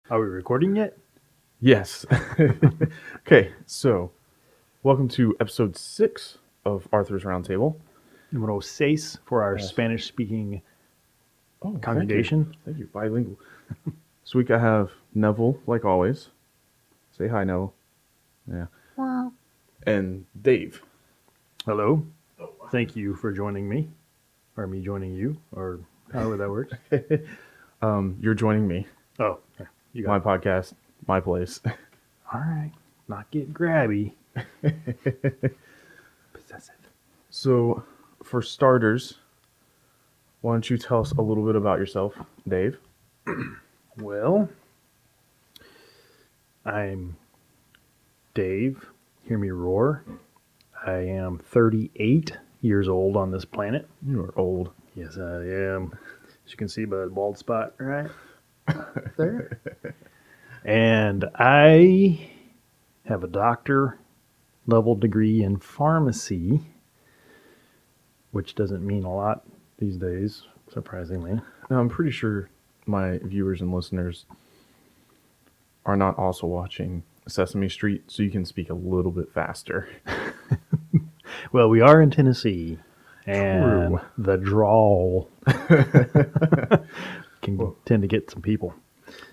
Are we recording yet? Yes. Okay, so welcome to episode 6 of Arthur's Roundtable. Número 6 for our Spanish-speaking Oh, congregation. Thank you. Bilingual. This week I have Neville, like always. Say hi, Neville. Yeah. Wow. And Dave. Hello. Thank you for joining me, or me joining you, or however that works. You're joining me. Oh, okay. You My got it. podcast, my place. All right. Not get grabby. Possessive. So, for starters, why don't you tell us a little bit about yourself, Dave? Well, I'm Dave. Hear me roar. I am 38 years old on this planet. You are old. Yes, I am. As you can see by the bald spot right there. And I have a doctor level degree in pharmacy, which doesn't mean a lot these days, surprisingly. Now, I'm pretty sure my viewers and listeners are not also watching Sesame Street, so you can speak a little bit faster. Well, we are in Tennessee, and True. the drawl can tend to get some people.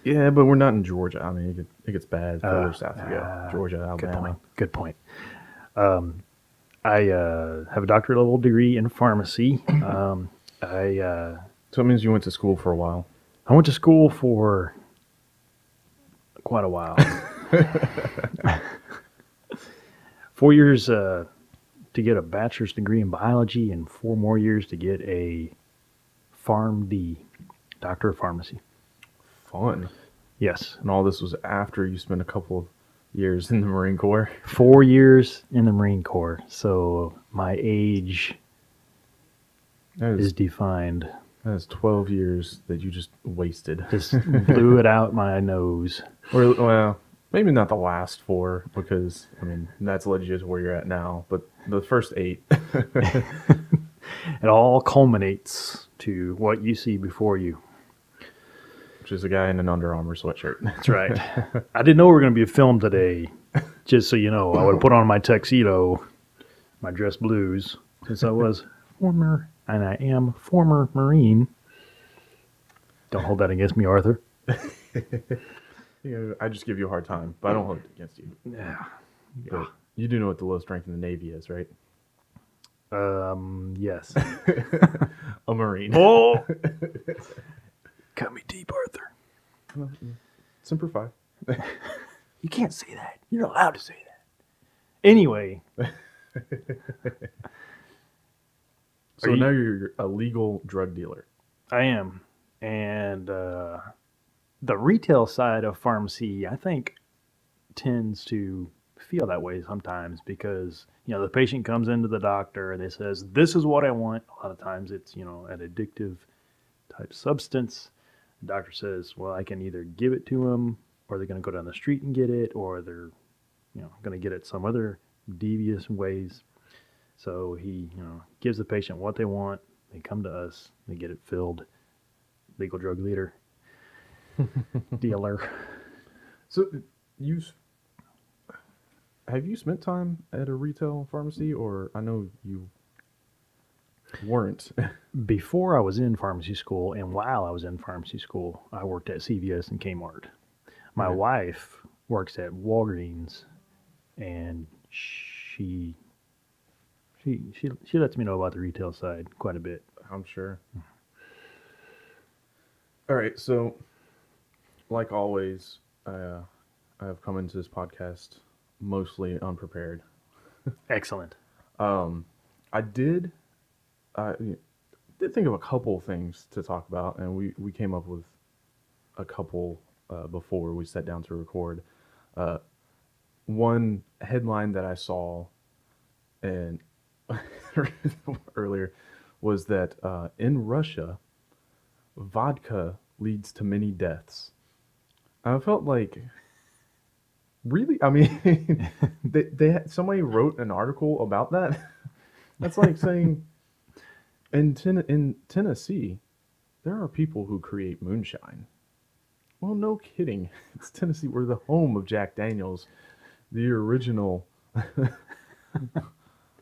Yeah, but we're not in Georgia. I mean, it gets bad further south you go. Georgia, Good Alabama. point. Good point. I have a doctorate level degree in pharmacy. I So it means you went to school for a while. went to school for quite a while. 4 years to get a bachelor's degree in biology, and 4 more years to get a PharmD, Doctor of Pharmacy. Fun. Yes, And all this was after you spent a couple of years in the Marine Corps. 4 years in the Marine Corps. So my age That is is, defined. that is 12 years that you just wasted. Just blew it out my nose. Or, well, maybe not the last 4, because, I mean, that's legit where you're at now. But the first 8. It all culminates to what you see before you. Which is a guy in an Under Armour sweatshirt. That's right. I didn't know we were going to be filmed today. Just so you know, I would have put on my tuxedo, my dress blues, since I was former, and I am former Marine. Don't hold that against me, Arthur. I just give you a hard time, but I don't hold it against you. Yeah. But you do know what the lowest rank in the Navy is, right? Yes. A Marine. Oh! Cut me deep, Arthur. Semper Fi. You can't say that. You're not allowed to say that. Anyway. So you- now you're a legal drug dealer. I am. And the retail side of pharmacy, I think, tends to feel that way sometimes because, the patient comes into the doctor and they says, this is what I want. A lot of times it's, an addictive type substance. The doctor says, well, I can either give it to them or they're going to go down the street and get it, or they're, going to get it some other devious ways. So he, gives the patient what they want. They come to us, they get it filled. Legal drug leader, dealer. So have you spent time at a retail pharmacy, or I know you weren't? Before I was in pharmacy school, and while I was in pharmacy school, I worked at CVS and Kmart. My Okay. wife works at Walgreens, and she lets me know about the retail side quite a bit. I'm sure. All right, so like always, I have come into this podcast mostly unprepared. Excellent. I did think of a couple things to talk about, and we came up with a couple before we sat down to record. One headline that I saw and earlier was that in Russia, vodka leads to many deaths. I felt like, really? I mean, somebody wrote an article about that. That's like saying in Tennessee, there are people who create moonshine. Well, no kidding. It's Tennessee. We're the home of Jack Daniels, the original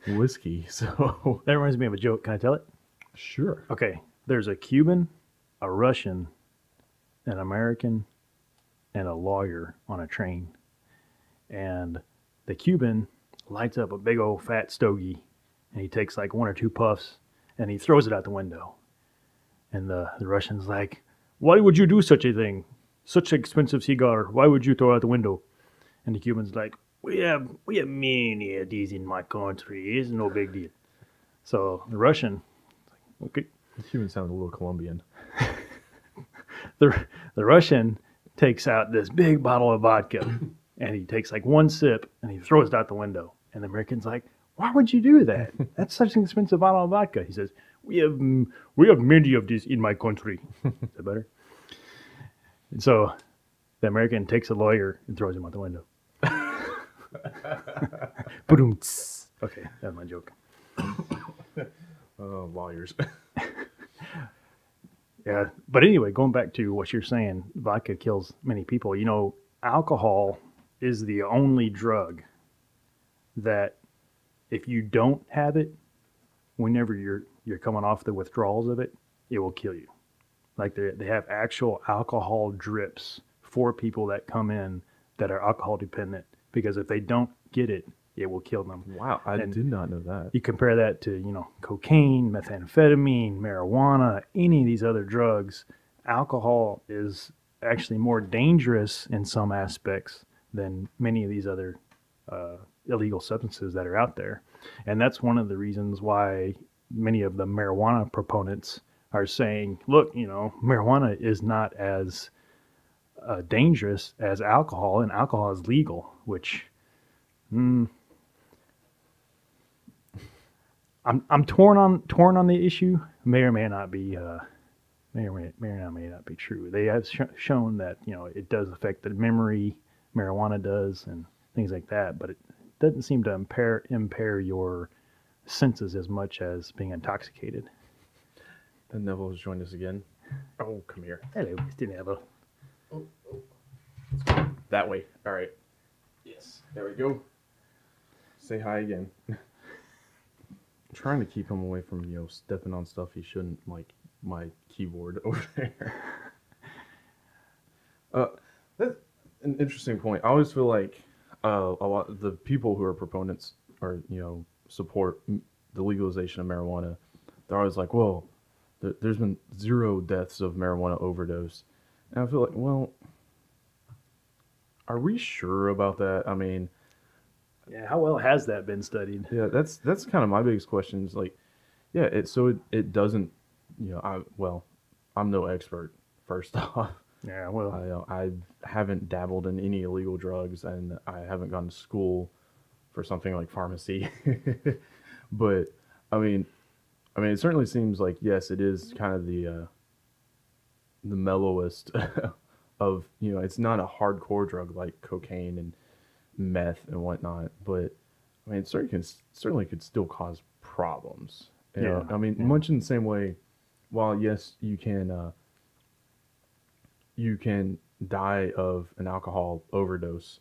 whiskey. So, That reminds me of a joke. Can I tell it? sure. Okay. There's a Cuban, a Russian, an American, and a lawyer on a train. And the Cuban lights up a big old fat stogie and he takes like one or two puffs and he throws it out the window. And the Russian's like, "Why would you do such a thing? Such an expensive cigar. Why would you throw it out the window?" And the Cuban's like, we have many of these in my country. It's no big deal. So the Russian, okay, The Cuban sounded a little Colombian. the Russian takes out this big bottle of vodka and he takes like one sip and he throws it out the window. And the American's like, "Why would you do that? That's such an expensive bottle of vodka." He says, we have many of these in my country." Is that better? And so the American takes a lawyer and throws him out the window. Ba-doom-ts. Okay, that's my joke. Lawyers. Yeah, but anyway, going back to what you're saying, vodka kills many people. You know, alcohol is the only drug that if you don't have it, whenever you're coming off the withdrawals of it, it will kill you. Like they have actual alcohol drips for people that come in that are alcohol dependent because if they don't get it, it will kill them. Wow, I And did not know that. you compare that to, cocaine, methamphetamine, marijuana, any of these other drugs, alcohol is actually more dangerous in some aspects than many of these other illegal substances that are out there. And that's one of the reasons why many of the marijuana proponents are saying, look, marijuana is not as dangerous as alcohol, and alcohol is legal, which I'm torn on the issue. May or may not be may not be true. They have shown that it does affect the memory, marijuana does, and things like that, but it doesn't seem to impair your senses as much as being intoxicated. And Neville has joined us again. Oh, come here. Hello, Mr. Neville. That way. All right. Yes. There we go. Say hi again. I'm trying to keep him away from, stepping on stuff he shouldn't, like my keyboard over there. That's an interesting point. I always feel like a lot of the people who are proponents or, support the legalization of marijuana, they're always like, well, there's been 0 deaths of marijuana overdose. And I feel like, well, are we sure about that? I mean, Yeah, how well has that been studied? yeah, that's kind of my biggest question is like, yeah, it doesn't, I'm no expert, first off. Yeah, well, I haven't dabbled in any illegal drugs and I haven't gone to school for something like pharmacy. But it certainly seems like, yes, it is kind of the mellowest of, it's not a hardcore drug like cocaine and meth and whatnot, but it certainly could still cause problems. Yeah, yeah. Much in the same way, while yes, you can die of an alcohol overdose,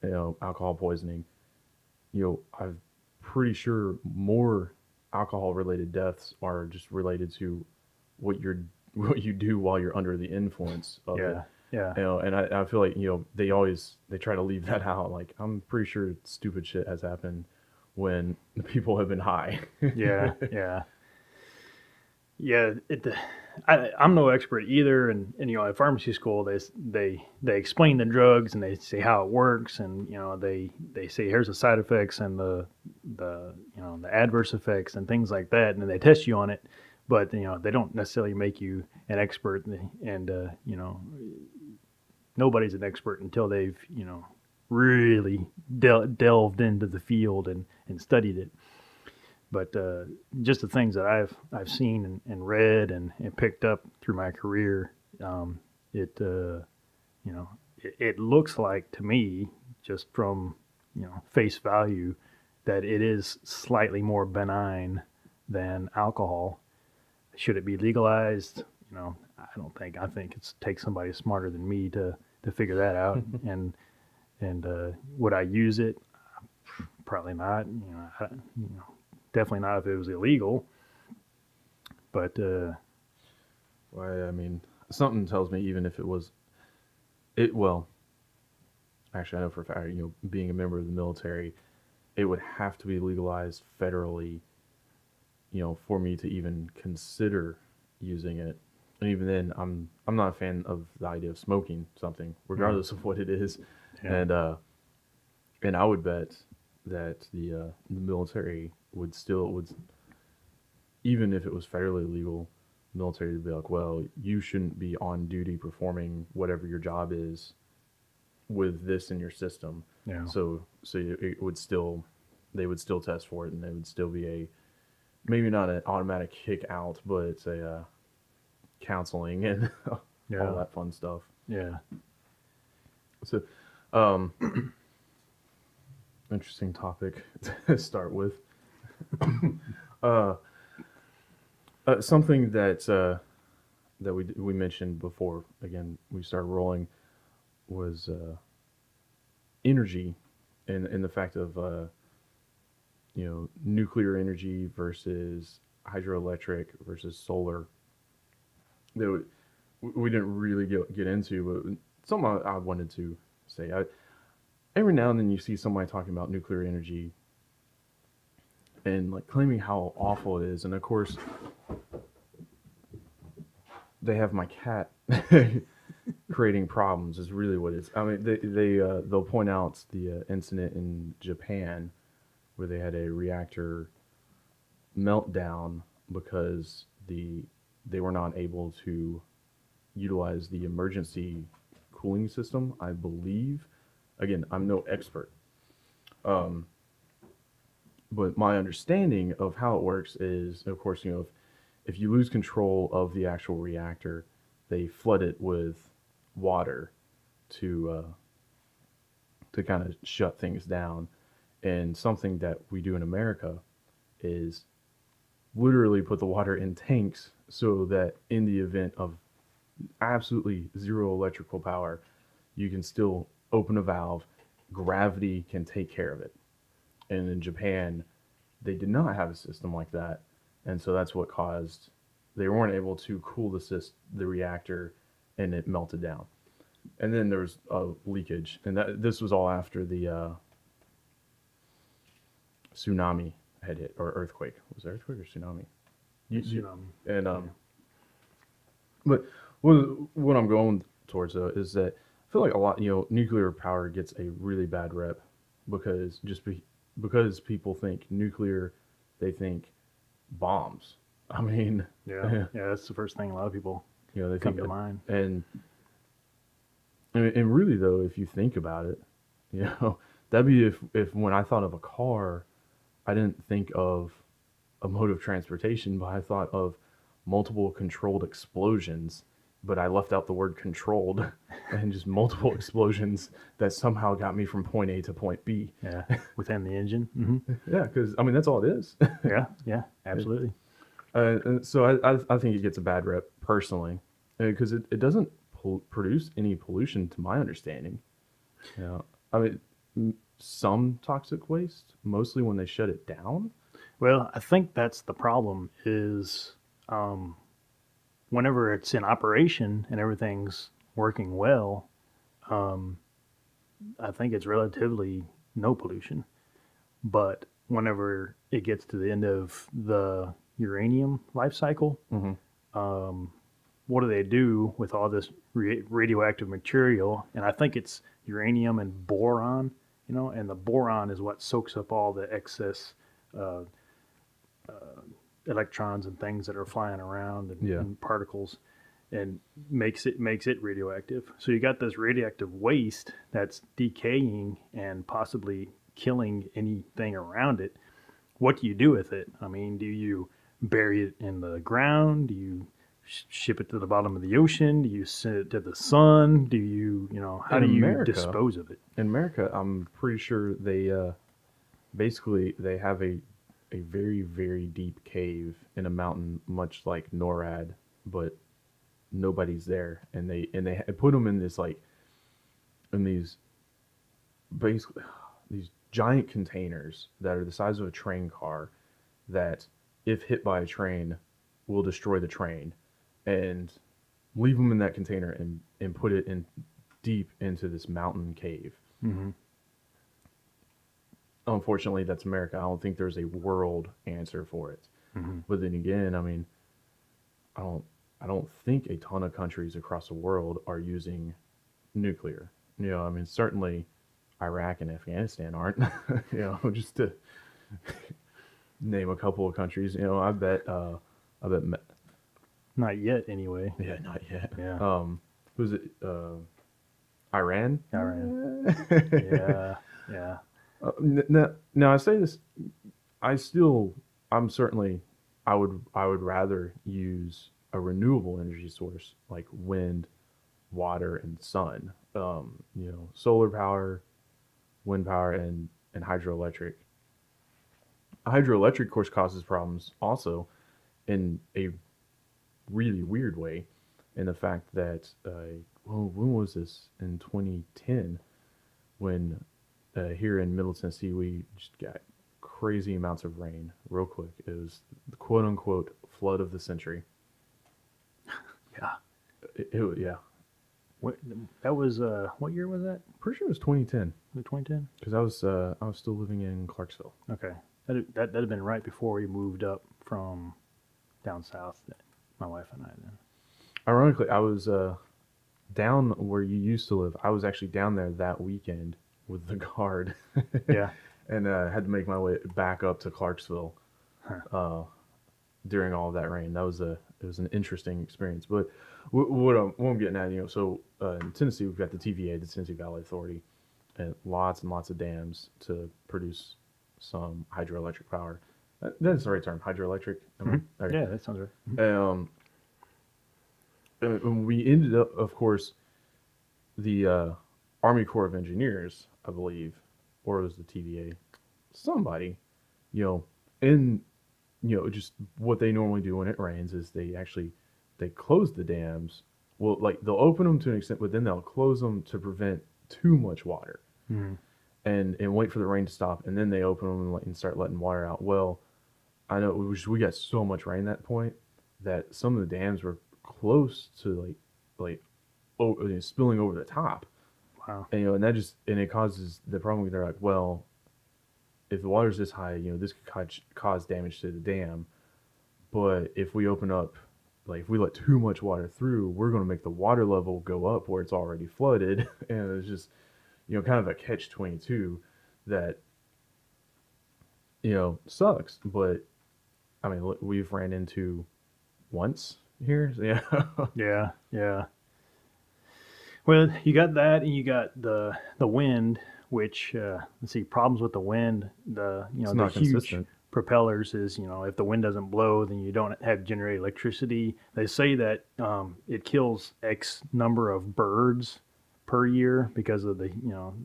alcohol poisoning. I'm pretty sure more alcohol related deaths are just related to what you do while you're under the influence of it. Yeah. And I feel like, they try to leave that out. Like, I'm pretty sure stupid shit has happened when the people have been high. Yeah. I'm no expert either, and at pharmacy school they explain the drugs and they say how it works, and they say here's the side effects and the adverse effects and things like that, and then they test you on it, but they don't necessarily make you an expert, and nobody's an expert until they've really delved into the field and studied it. But just the things that I've seen and read and picked up through my career, it looks like to me, just from face value, that it is slightly more benign than alcohol. Should it be legalized? I don't think. I think it takes somebody smarter than me to figure that out. And would I use it? Probably not. Definitely not if it was illegal. But Why? I mean, something tells me even if it was it. Well, actually, I know for a fact, being a member of the military, it would have to be legalized federally, for me to even consider using it. And even then, I'm not a fan of the idea of smoking something, regardless of what it is. yeah, And and I would bet that the military would even if it was federally legal, military would be like, well, you shouldn't be on duty performing whatever your job is with this in your system. yeah, So it would still they would still test for it, and they would still be a maybe not an automatic kick out, but it's a counseling and all yeah, that fun stuff. yeah. So, um, interesting topic to start with. Uh, something that we mentioned before. Again, we started rolling was energy, and the fact of nuclear energy versus hydroelectric versus solar. That we didn't really get into, but something I wanted to say. Every now and then you see somebody talking about nuclear energy and like claiming how awful it is, and of course they have my cat creating problems is really what it is. I mean, they'll point out the incident in Japan where they had a reactor meltdown because they were not able to utilize the emergency cooling system, I believe. Again, I'm no expert, um, but my understanding of how it works is, of course, if you lose control of the actual reactor, they flood it with water to kind of shut things down. And something that we do in America is literally put the water in tanks so that in the event of absolutely zero electrical power, you can still open a valve, gravity can take care of it. And in Japan, they did not have a system like that. And so that's what caused they weren't able to cool the reactor, and it melted down. And then there was a leakage, and this was all after the tsunami had hit, or earthquake. Was it earthquake or tsunami? Tsunami. And Yeah. but what I'm going towards though is that I feel like a lot, nuclear power gets a really bad rep because because people think nuclear, they think bombs. I mean, Yeah, yeah, that's the first thing a lot of people they come think, to mind. and really though, if you think about it, you know, that'd be if when I thought of a car, I didn't think of a mode of transportation, but I thought of multiple controlled explosions. But I left out the word controlled and just multiple explosions that somehow got me from point A to point B. Yeah, within the engine. Hmm. Yeah, because I mean that's all it is. Yeah, yeah, absolutely. And so I think it gets a bad rep personally because it doesn't produce any pollution to my understanding. I mean some toxic waste, mostly when they shut it down. Well, I think that's the problem is um, whenever it's in operation and everything's working well, um, I think it's relatively no pollution. But whenever it gets to the end of the uranium life cycle, Hmm. um, what do they do with all this radioactive material? And I think it's uranium and boron, and the boron is what soaks up all the excess uh, electrons and things that are flying around Yeah. and particles and makes it radioactive. So you got this radioactive waste that's decaying and possibly killing anything around it. What do you do with it? I mean, do you bury it in the ground? Do you ship it to the bottom of the ocean? Do you send it to the sun? Do you, how In do you America, dispose of it? in America, I'm pretty sure they basically they have a very very deep cave in a mountain, much like NORAD, but nobody's there, and they put them in this like in these basically these giant containers that are the size of a train car that if hit by a train will destroy the train, and leave them in that container and put it in deep into this mountain cave. Mm-hmm. Unfortunately, that's America. I don't think there's a world answer for it. Mm-hmm. But then again, I mean, I don't I don't think a ton of countries across the world are using nuclear. I mean, certainly Iraq and Afghanistan aren't. Just to name a couple of countries. I bet, Not yet, anyway. yeah, not yet. Yeah. Who's it? Iran. Iran. Yeah. Yeah. Now I say this, I still, I'm certainly, I would rather use a renewable energy source like wind, water, and sun. Solar power, wind power, and hydroelectric. Hydroelectric, of course, causes problems also in a really weird way, in the fact that when was this, in 2010, when here in Middle Tennessee we just got crazy amounts of rain real quick. It was the quote unquote flood of the century. Yeah. Yeah, What, that was, what year was that? pretty sure it was 2010 Was it 2010? because I was still living in Clarksville. Okay. That'd have been right before we moved up from down south, my wife and I then. Ironically, I was down where you used to live. I was actually down there that weekend with the guard. Yeah. And had to make my way back up to Clarksville uh, during all of that rain. It was an interesting experience. But what I'm getting at, in Tennessee we've got the TVA, the Tennessee Valley Authority, and lots of dams to produce some hydroelectric power. That's the right term, hydroelectric. Okay. Yeah, that sounds right. And we ended up, of course, the Army Corps of Engineers, I believe, or it was the TVA, somebody, in, just what they normally do when it rains is they close the dams. Well, like they'll open them to an extent, but then they'll close them to prevent too much water, Mhm. and wait for the rain to stop, and then they open them and start letting water out. Well, I know we got so much rain at that point that some of the dams were close to spilling over the top. Wow. And it causes the problem. They're like, well, if the water's this high, this could cause damage to the dam. But if we open up, like if we let too much water through, we're going to make the water level go up where it's already flooded, and it's just kind of a catch-22 that sucks. But I mean, look, we've ran into once here. So, yeah. Yeah. Yeah. Well, you got that, and you got the wind, which let's see, problems with the wind. It's The not huge consistent. propellers is if the wind doesn't blow, then you don't have generated electricity. They say that it kills X number of birds per year because of the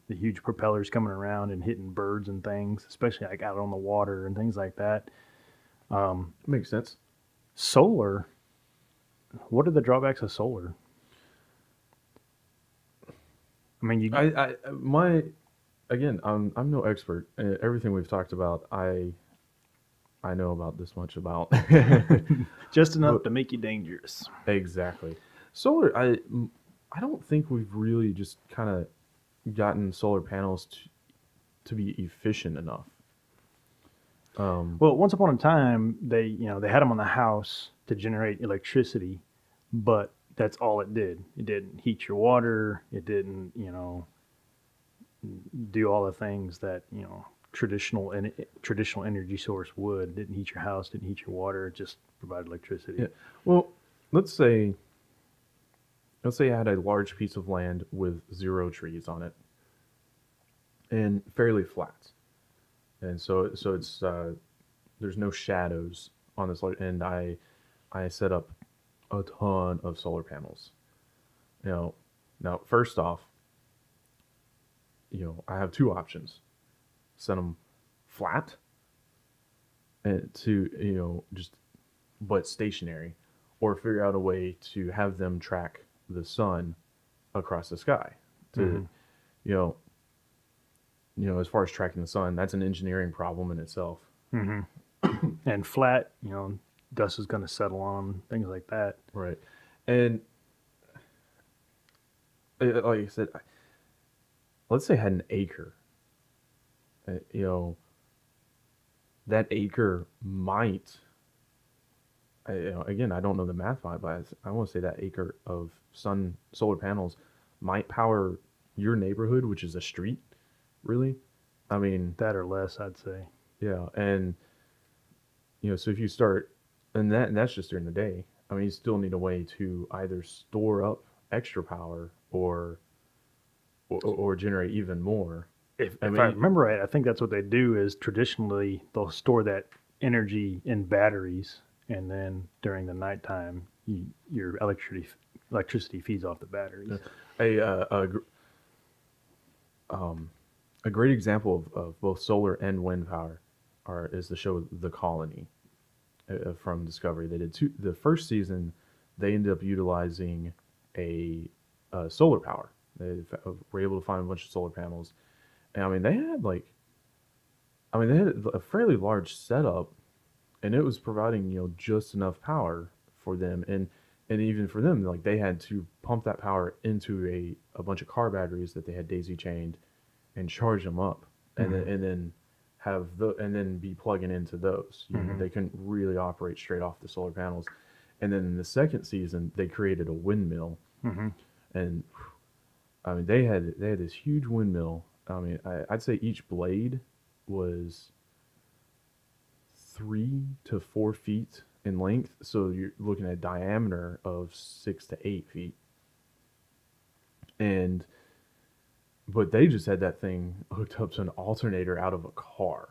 huge propellers coming around and hitting birds and things, especially like out on the water and things like that. Makes sense. Solar. What are the drawbacks of solar? I mean, Again, I'm no expert. Everything we've talked about, I know about this much about. just enough But- to make you dangerous. Exactly. Solar, I don't think we've really just kind of gotten solar panels to be efficient enough. Well, once upon a time, they had them on the house to generate electricity, but that's all it did. It didn't heat your water. It didn't, do all the things that traditional energy source would. Didn't heat your house. Didn't heat your water. It just provided electricity. Yeah. Well, let's say I had a large piece of land with 0 trees on it and fairly flat. And so it's there's no shadows on this, and I set up a ton of solar panels. Now first off, I have two options: set them flat and to just but stationary, or figure out a way to have them track the sun across the sky. To Hmm. you know, as far as tracking the sun, that's an engineering problem in itself. Hmm. And flat, dust is going to settle on 'em, things like that. Right. And like I said, let's say I had an acre. You know, that acre might. Again, I don't know the math behind it, but I want to say that acre of solar panels might power your neighborhood, which is a street. Really, I mean, That or less, I'd say. yeah, and so if you start, and that's just during the day. I mean, you still need a way to either store up extra power or generate even more. I If I mean, remember right, I think that's what they do is traditionally they'll store that energy in batteries, and then during the nighttime, your electricity feeds off the batteries. a uh, a gr- um, a great example of both solar and wind power is the show The Colony from Discovery. They did the first season. They ended up utilizing a, solar power. They were able to find a bunch of solar panels, and I mean they had a fairly large setup, and it was providing just enough power for them, and even for them, like they had to pump that power into a bunch of car batteries that they had daisy chained and charge them up, Hmm. and then and then be plugging into those. Hmm. They couldn't really operate straight off the solar panels. And then in the second season, they created a windmill, Hmm. and I mean they had this huge windmill. I mean, I'd say each blade was 3 to 4 feet in length, so you're looking at a diameter of 6 to 8 feet, and but they just had that thing hooked up to an alternator out of a car.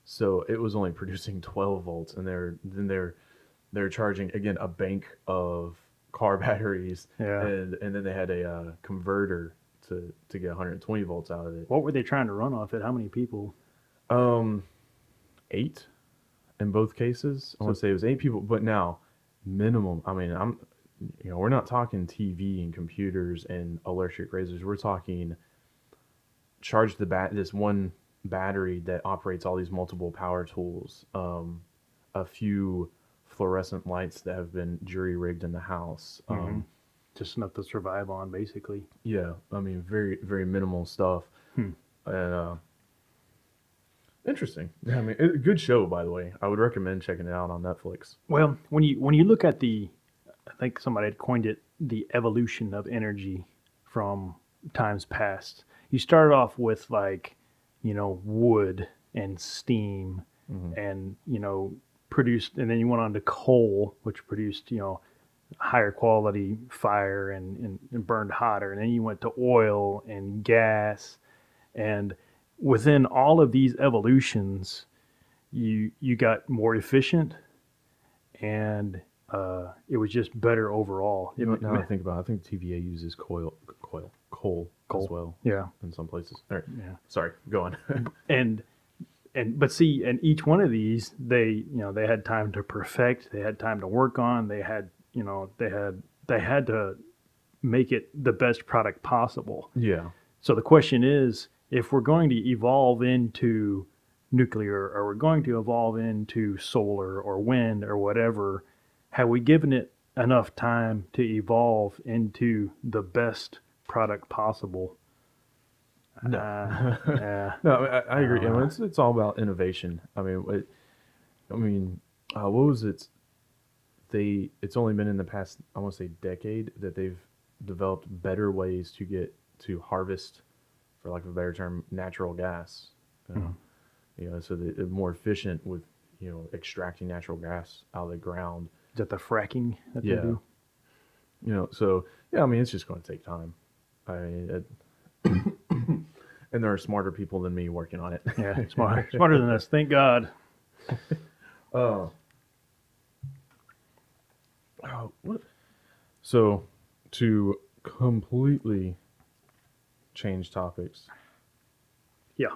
So it was only producing 12 volts, and they're charging again a bank of car batteries, Yeah. and then they had a converter to get 120 volts out of it. What were they trying to run off it? How many people? Um, 8 in both cases. I want So to say it was 8 people, but now minimum. I mean, we're not talking TV and computers and electric razors. We're talking charge this one battery that operates all these multiple power tools, a few fluorescent lights that have been jury rigged in the house. hmm, just enough to survive on, basically. Yeah, I mean, very very minimal stuff. Hmm. And interesting. Yeah, I mean, good show, by the way. I would recommend checking it out on Netflix. Well, when you look at I think somebody had coined it the evolution of energy from times past. You started off with like, wood and steam, Hmm. and produced, and then you went on to coal, which produced higher quality fire and burned hotter, and then you went to oil and gas, and within all of these evolutions, you got more efficient, and it was just better overall. Now I think about it, I think TVA uses coal as Coal, well yeah, in some places. All right, yeah, sorry, go on. and but see, and each one of these, they had time to perfect, they had time to work on, they had they had to make it the best product possible. Yeah. So the question is, if we're going to evolve into nuclear, or we're going to evolve into solar or wind or whatever, have we given it enough time to evolve into the best product possible? No. Yeah, No, I I agree. don't know. It's all about innovation. What was it? It's only been in the past, I want to say, decade that they've developed better ways to get to harvest, for lack of a better term, natural gas. You know, Mhm. so that they're more efficient with extracting natural gas out of the ground. Is that the fracking that they Yeah. do? So yeah, I mean, it's just going to take time. I mean, and there are smarter people than me working on it. Yeah, smarter than us. Thank God. Oh, what? So, to completely change topics, Yeah.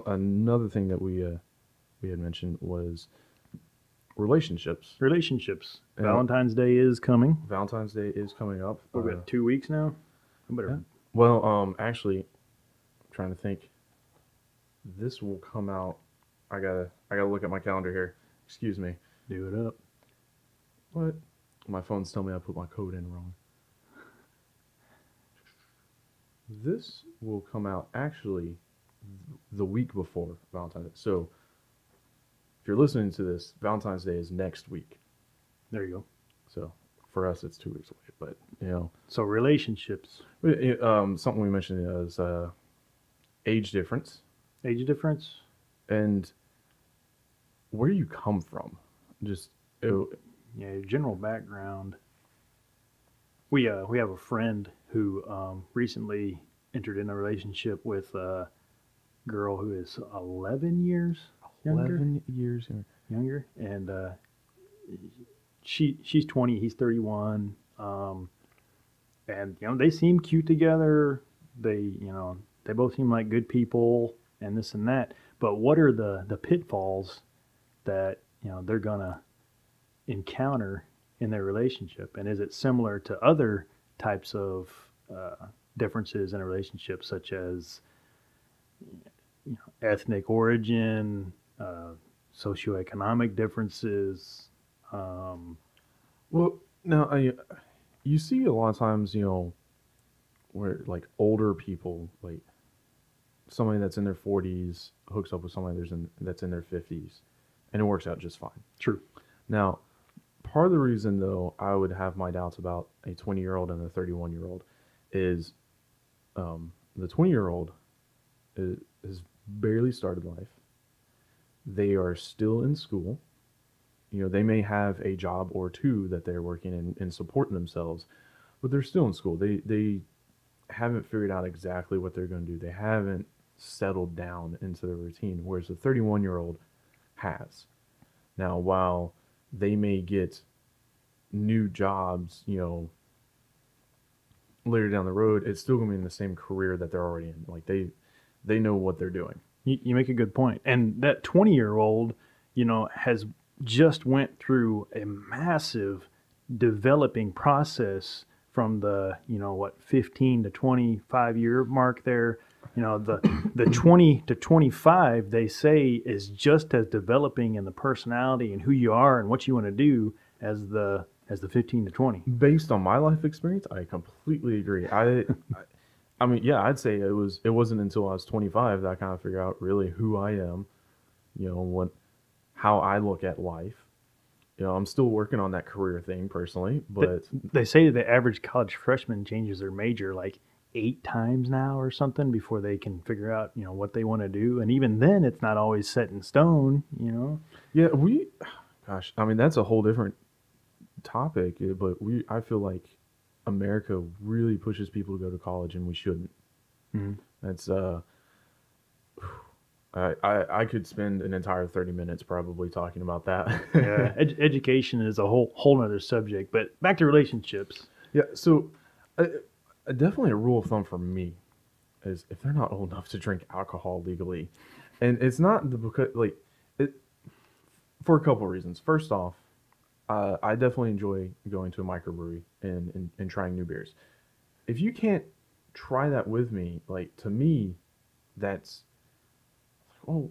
another thing that we had mentioned was relationships. Relationships. Uh, Valentine's Day is coming. Valentine's Day is coming up. We've got 2 weeks now. I Yeah. better Well, actually, I'm trying to think. This will come out. I gotta look at my calendar here. Excuse me. do it up. What? My phone's telling me I put my code in wrong. This will come out actually the week before Valentine's Day. So if you're listening to this, Valentine's Day is next week. There you go. So for us, it's 2 weeks away. But So relationships, something we mentioned is age difference age difference. and where you come from. Just Yeah, your general background. We have a friend who recently entered in a relationship with a girl who is 11 years younger. 11 years. Younger, and she's 20, he's 31. And they seem cute together. They both seem like good people, and this and that. But what are the pitfalls that they're gonna encounter in their relationship, and is it similar to other types of differences in a relationship, such as ethnic origin, socioeconomic differences? Well, now you see a lot of times, where like older people, like somebody that's in their 40s hooks up with somebody that's in their 50s, and it works out just fine. True. Now, part of the reason though I would have my doubts about a 20-year-old and a 31-year-old is the 20-year-old has barely started life. They are still in school. They may have a job or two that they're working in and supporting themselves, but they're still in school. They haven't figured out exactly what they're going to do. They haven't settled down into the routine, whereas the 31-year-old has. Now, while they may get new jobs, later down the road, it's still going to be in the same career that they're already in. Like they know what they're doing. You make a good point. And that 20-year-old, has just went through a massive developing process from the 15 to 25 year mark there. The 20 to 25, they say, is just as developing in the personality and who you are and what you want to do as the 15 to 20. Based on my life experience, I completely agree. I mean, yeah, I'd say it wasn't until I was 25 that I kind of figured out really who I am, how I look at life. I'm still working on that career thing personally, but They say the average college freshman changes their major like 8 times now or something before they can figure out what they want to do, and even then it's not always set in stone. yeah, gosh, I mean that's a whole different topic, but I feel like America really pushes people to go to college, and we shouldn't. Mhm. That's I could spend an entire 30 minutes probably talking about that. Yeah, education is a whole nother subject. But back to relationships. Yeah, so definitely a rule of thumb for me is if they're not old enough to drink alcohol legally, and it's not because like it for a couple of reasons. First off, I definitely enjoy going to a microbrewery and trying new beers. If you can't try that with me, like to me, that's oh,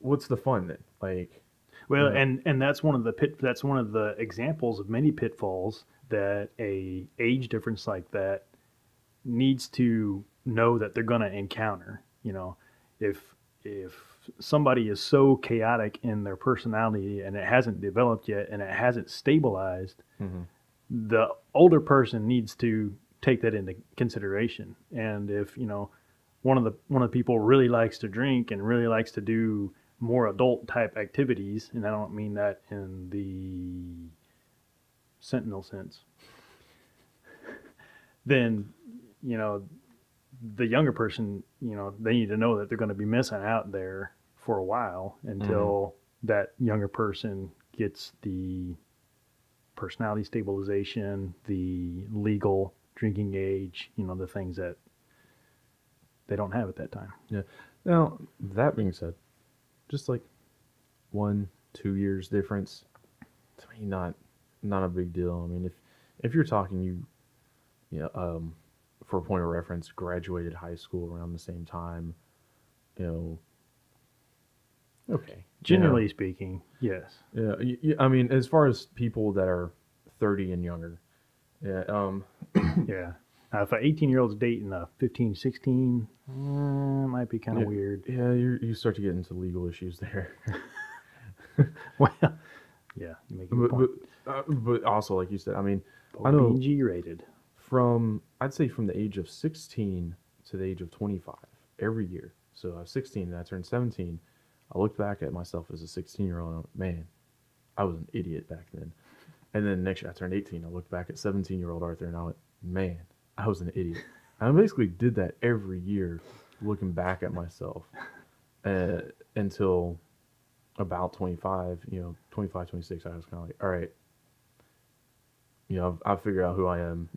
what's the fun then? Like, Well, you know, and that's one of the examples of many pitfalls that a age difference like that needs to know that they're going to encounter. If somebody is so chaotic in their personality and it hasn't developed yet and it hasn't stabilized, mhm. the older person needs to take that into consideration. And if one of the people really likes to drink and really likes to do more adult type activities, and I don't mean that in the sentinel sense, then you know the younger person, they need to know that they're going to be missing out there for a while Mhm. until that younger person gets the personality stabilization, the legal drinking age, the things that they don't have at that time. Yeah. Now that being said, just like 1, 2 years difference, not a big deal. I mean, if you're talking, you know, for a point of reference, graduated high school around the same time, you know, okay, you know, Generally speaking, yes. yeah. I mean, as far as people that are 30 and younger, yeah, Yeah. If an 18-year-old's dating a 15, 16, it might be kind of yeah, weird. yeah, you start to get into legal issues there. Well, yeah, you make a good but point. but but also, like you said, I mean, I Both being know G-rated. from I'd say from the age of 16 to the age of 25 every year. So I was 16 and I turned 17. I looked back at myself as a 16-year-old and man, I was an idiot back then. And then next year I turned 18. I looked back at 17-year-old Arthur and I went, man, I was an idiot. I basically did that every year, looking back at myself uh, until about 25, 25, 26. I was kind of like, all right, I've figured out who I am.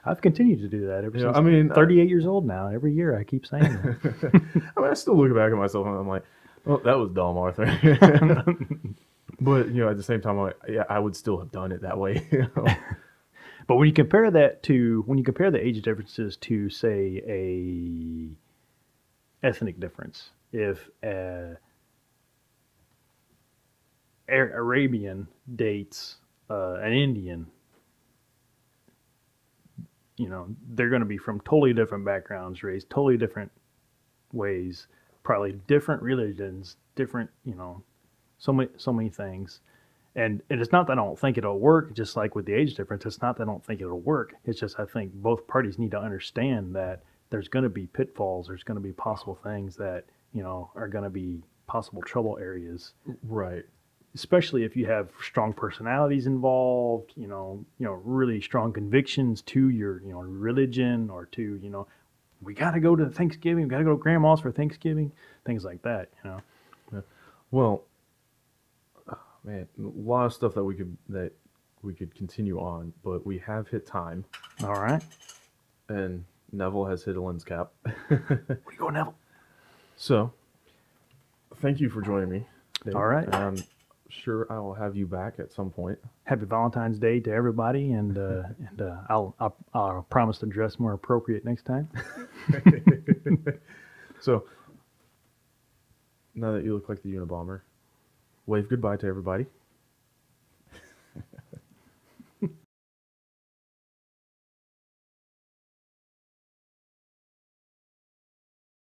I've continued to do that ever since I mean, 38 years old now. Every year I keep saying I mean, I still look back at myself and I'm like, well, that was dumb, Arthur. that. But at the same time, I'm like, yeah, I would still have done it that way. But when you compare the age differences to, say, a ethnic difference, if Arabian dates an Indian, they're going to be from totally different backgrounds, raised totally different ways, probably different religions, different, so many things. And it's not that I don't think it'll work, just like with the age difference. It's not that I don't think it'll work. It's just I think both parties need to understand that there's going to be pitfalls. There's going to be possible things that are going to be possible trouble areas, Right. especially if you have strong personalities involved. Really strong convictions to your religion, or to we got to go to Thanksgiving. We got to go to grandma's for Thanksgiving. Things like that. Yeah. Well, man, a lot of stuff that we could continue on, but we have hit time, All right. and Neville has hit a lens cap. Where you go, Neville? So, thank you for joining me, Dave. All right. And I'm sure I will have you back at some point. Happy Valentine's Day to everybody, and I'll promise to dress more appropriate next time. So, now that you look like the Unabomber, wave goodbye to everybody.